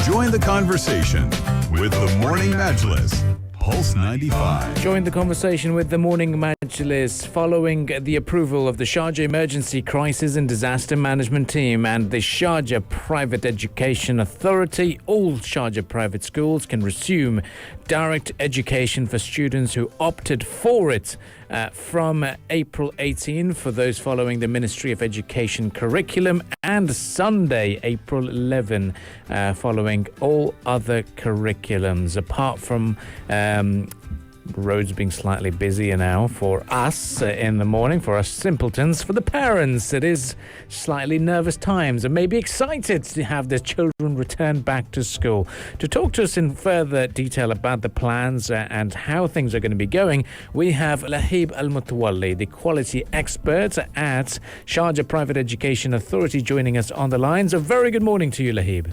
Join the conversation with the Morning Majlis. Pulse 95. Join the conversation with the Morning Majlis following the approval of the Sharjah Emergency Crisis and Disaster Management Team and the Sharjah Private Education Authority. All Sharjah private schools can resume direct education for students who opted for it from April 18 for those following the Ministry of Education curriculum, and Sunday, April 11, following all other curriculums, apart from roads being slightly busier now for us in the morning, for us simpletons. For the parents, it is slightly nervous times and maybe excited to have their children return back to school. To talk to us in further detail about the plans and how things are going to be going, we have Laheeb Al Mutwalli, the quality expert at Sharjah Private Education Authority, joining us on the lines. A very good morning to you, Laheeb.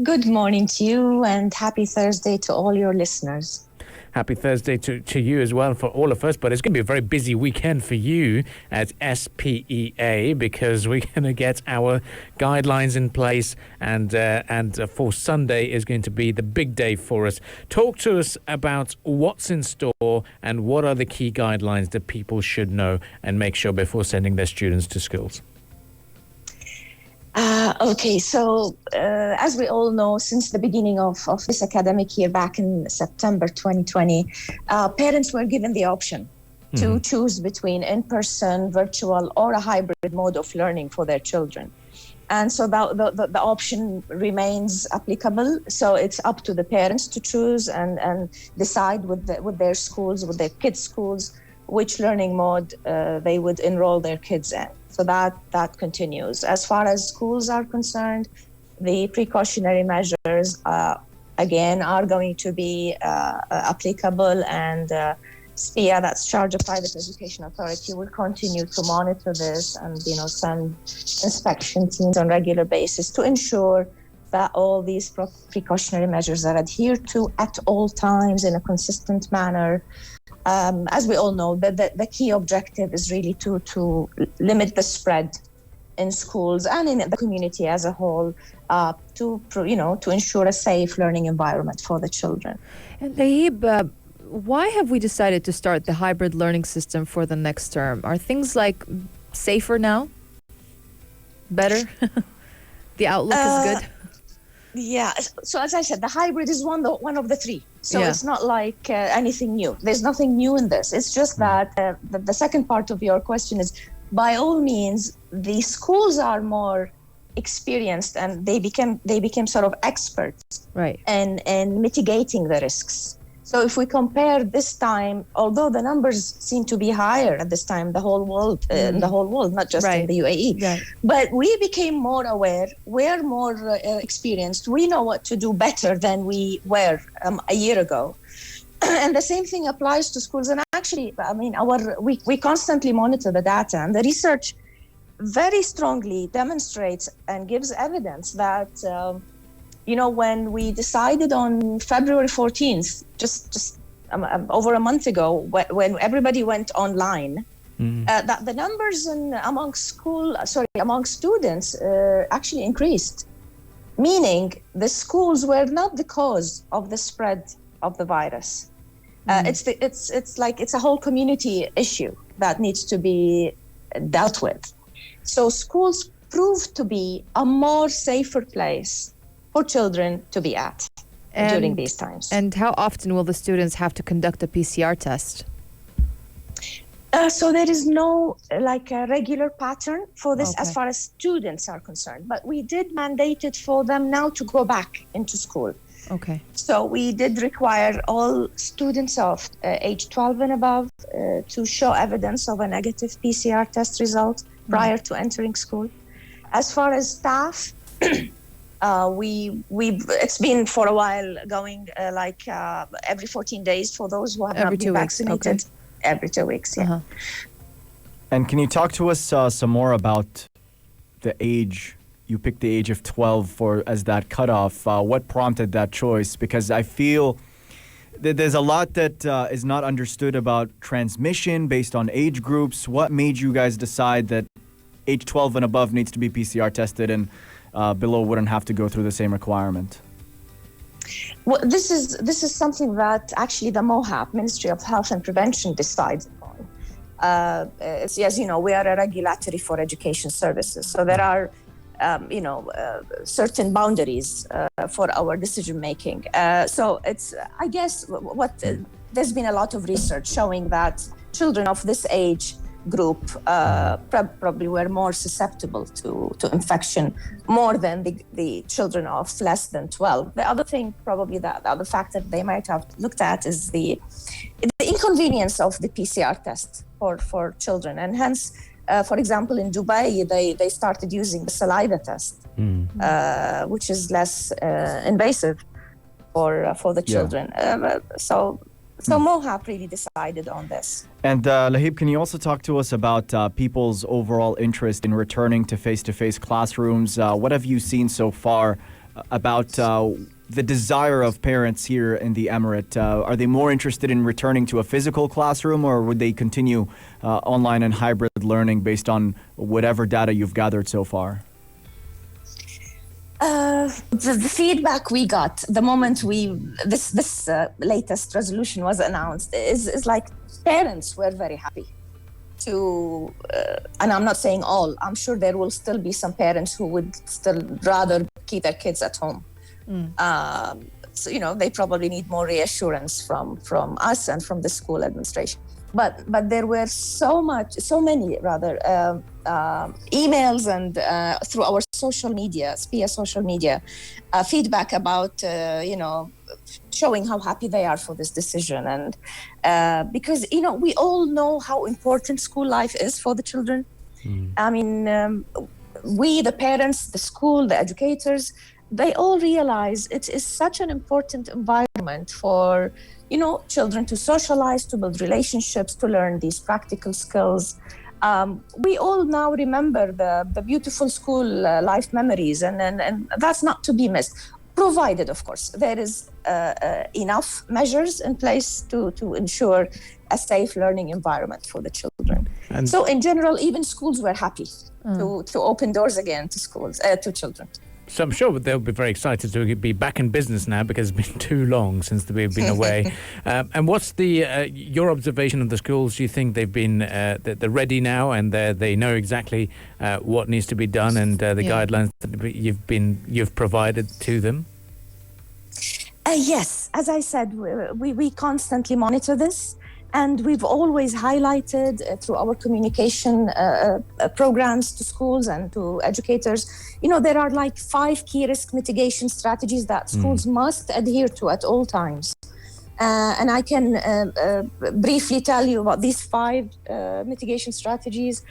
Good morning to you, and happy Thursday to all your listeners. Happy Thursday to you as well, for all of us. But it's going to be a very busy weekend for you at SPEA, because we're going to get our guidelines in place, and for Sunday is going to be the big day for us. Talk to us about what's in store and what are the key guidelines that people should know and make sure before sending their students to schools. Okay, so as we all know, since the beginning of this academic year back in September 2020, parents were given the option to choose between in-person, virtual, or a hybrid mode of learning for their children. And so the option remains applicable. So it's up to the parents to choose and decide with their schools, with their kids' schools, which learning mode they would enroll their kids in. So that continues. As far as schools are concerned, the precautionary measures, again, are going to be applicable, and SPEA, that's Sharjah Private Education Authority, will continue to monitor this and, send inspection teams on a regular basis to ensure that all these precautionary measures are adhered to at all times in a consistent manner. As we all know, the key objective is really to limit the spread in schools and in the community as a whole, to ensure a safe learning environment for the children. And Laheeb, why have we decided to start the hybrid learning system for the next term? Are things like safer now? Better? The outlook is good? Yeah. So as I said, the hybrid is one of the three. So It's not like anything new. There's nothing new in this. It's just that the second part of your question is, by all means, the schools are more experienced and they became sort of experts, right, in mitigating the risks. So if we compare this time, although the numbers seem to be higher at this time, the whole world, not just in the UAE, right, but we became more aware, we're more experienced, we know what to do better than we were a year ago. And the same thing applies to schools. And actually, we constantly monitor the data, and the research very strongly demonstrates and gives evidence that when we decided on February 14th, just over a month ago, when everybody went online, that the numbers among students actually increased, meaning the schools were not the cause of the spread of the virus. It's a whole community issue that needs to be dealt with. So schools proved to be a more safer place for children to be at during these times. And how often will the students have to conduct a PCR test? So there is no a regular pattern for this as far as students are concerned, but we did mandate it for them now to go back into school. Okay. So we did require all students of age 12 and above to show evidence of a negative PCR test result prior to entering school. As far as staff, it's been for a while going every 14 days for those who have not been vaccinated. Okay. Every 2 weeks, yeah. And can you talk to us some more about the age? You picked the age of 12 as that cutoff. What prompted that choice? Because I feel that there's a lot that is not understood about transmission based on age groups. What made you guys decide that age 12 and above needs to be PCR tested, and below wouldn't have to go through the same requirement? Well, this is something that actually the MOHAP, Ministry of Health and Prevention, decides upon. As you know, we are a regulatory for education services, so there are certain boundaries for our decision making. So it's, I guess, there's been a lot of research showing that children of this age group probably were more susceptible to infection more than the children of less than 12. The other thing, probably the other factor they might have looked at is the inconvenience of the PCR test for children. And hence, for example, in Dubai, they started using the saliva test, which is less invasive for the children. So MOHAP really decided on this. And Laheeb, can you also talk to us about people's overall interest in returning to face-to-face classrooms? What have you seen so far about the desire of parents here in the Emirate? Are they more interested in returning to a physical classroom, or would they continue online and hybrid learning based on whatever data you've gathered so far? The feedback we got the moment this latest resolution was announced is like parents were very happy to, and I'm not saying all, I'm sure there will still be some parents who would still rather keep their kids at home. So, they probably need more reassurance from us and from the school administration. But there were so many emails and through our social media, SPEA social media, feedback about, showing how happy they are for this decision. And because, we all know how important school life is for the children. I mean, we, the parents, the school, the educators, they all realize it is such an important environment for children to socialize, to build relationships, to learn these practical skills. We all now remember the beautiful school life memories, and that's not to be missed, provided, of course, there is enough measures in place to ensure a safe learning environment for the children. And so in general, even schools were happy to open doors again to schools, to children. So I'm sure they'll be very excited to be back in business now, because it's been too long since we've been away. And what's your observation of the schools? Do you think they've been they're ready now and they know exactly what needs to be done, and the guidelines that you've provided to them? Yes, as I said, we constantly monitor this. And we've always highlighted through our communication programs to schools and to educators, there are like 5 key risk mitigation strategies that schools must adhere to at all times. And I can briefly tell you about these 5 mitigation strategies.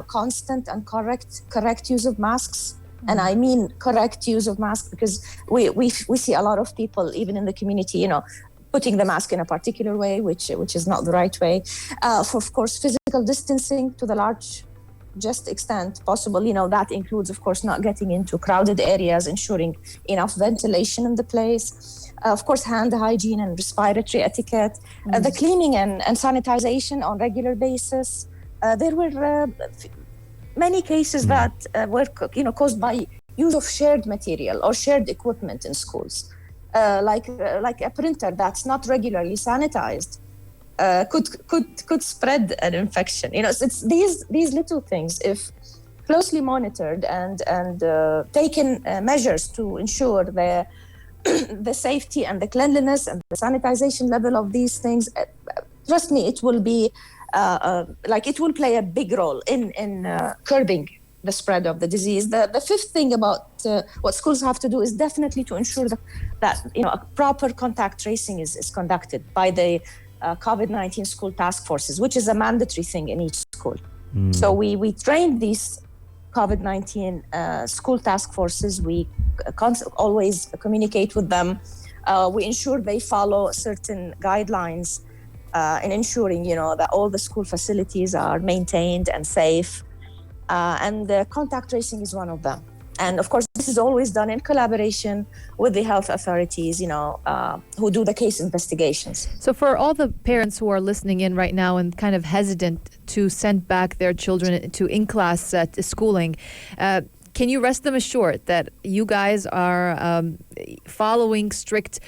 Constant and correct use of masks. And I mean correct use of masks, because we see a lot of people, even in the community, putting the mask in a particular way, which is not the right way. Of course, physical distancing to the largest extent possible. That includes, of course, not getting into crowded areas, ensuring enough ventilation in the place. Of course, hand hygiene and respiratory etiquette. The cleaning and sanitization on regular basis. There were many cases that were caused by use of shared material or shared equipment in schools. Like a printer that's not regularly sanitized could spread an infection. It's these little things, if closely monitored and taken measures to ensure the safety and the cleanliness and the sanitization level of these things. Trust me, it will be it will play a big role in curbing the spread of the disease. The fifth thing about what schools have to do is definitely to ensure that a proper contact tracing is conducted by the COVID-19 school task forces, which is a mandatory thing in each school. So we train these COVID-19 school task forces. We always communicate with them. We ensure they follow certain guidelines in ensuring that all the school facilities are maintained and safe. And the contact tracing is one of them. And of course, this is always done in collaboration with the health authorities, who do the case investigations. So for all the parents who are listening in right now and kind of hesitant to send back their children to in-class schooling, can you rest them assured that you guys are following strict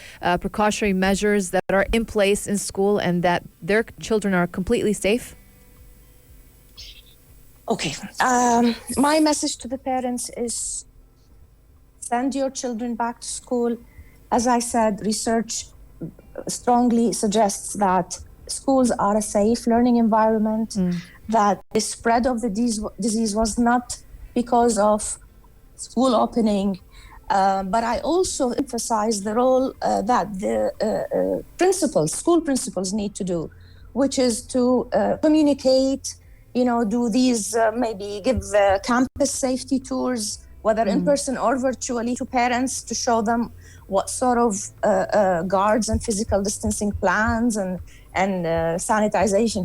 precautionary measures that are in place in school and that their children are completely safe? Okay. My message to the parents is send your children back to school. As I said, research strongly suggests that schools are a safe learning environment, that the spread of the disease was not because of school opening. But I also emphasize the role that the school principals need to do, which is to communicate, do these, maybe give campus safety tours, whether in person or virtually, to parents to show them what sort of guards and physical distancing plans and sanitization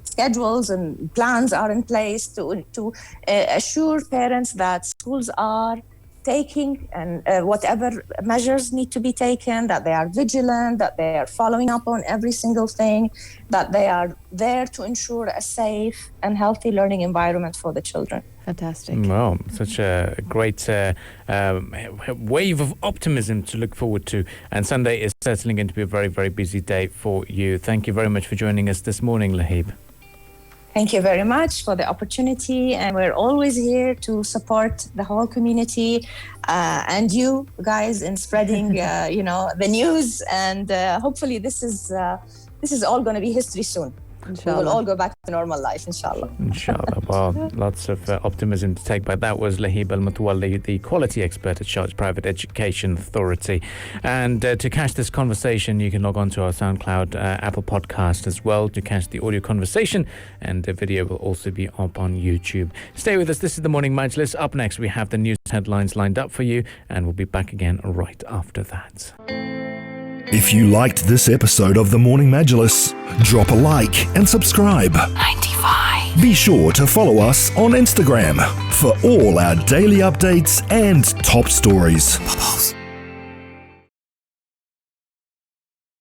schedules and plans are in place to assure parents that schools are taking and whatever measures need to be taken, that they are vigilant, that they are following up on every single thing, that they are there to ensure a safe and healthy learning environment for the children. Fantastic. Well, such a great wave of optimism to look forward to. And Sunday is certainly going to be a very, very busy day for you. Thank you very much for joining us this morning, Laheeb. Thank you very much for the opportunity, and we're always here to support the whole community and you guys in spreading, the news. And hopefully, this is all going to be history soon. Inshallah. We will all go back to normal life, inshallah. Inshallah. Well, lots of optimism to take. But that was Laheeb Al Mutwalli, the quality expert at Sharjah Private Education Authority. And to catch this conversation, you can log on to our SoundCloud, Apple Podcast as well to catch the audio conversation. And the video will also be up on YouTube. Stay with us. This is the Morning Majlis. Up next, we have the news headlines lined up for you. And we'll be back again right after that. If you liked this episode of the Morning Majlis, drop a like and subscribe. 95. Be sure to follow us on Instagram for all our daily updates and top stories. Pulse.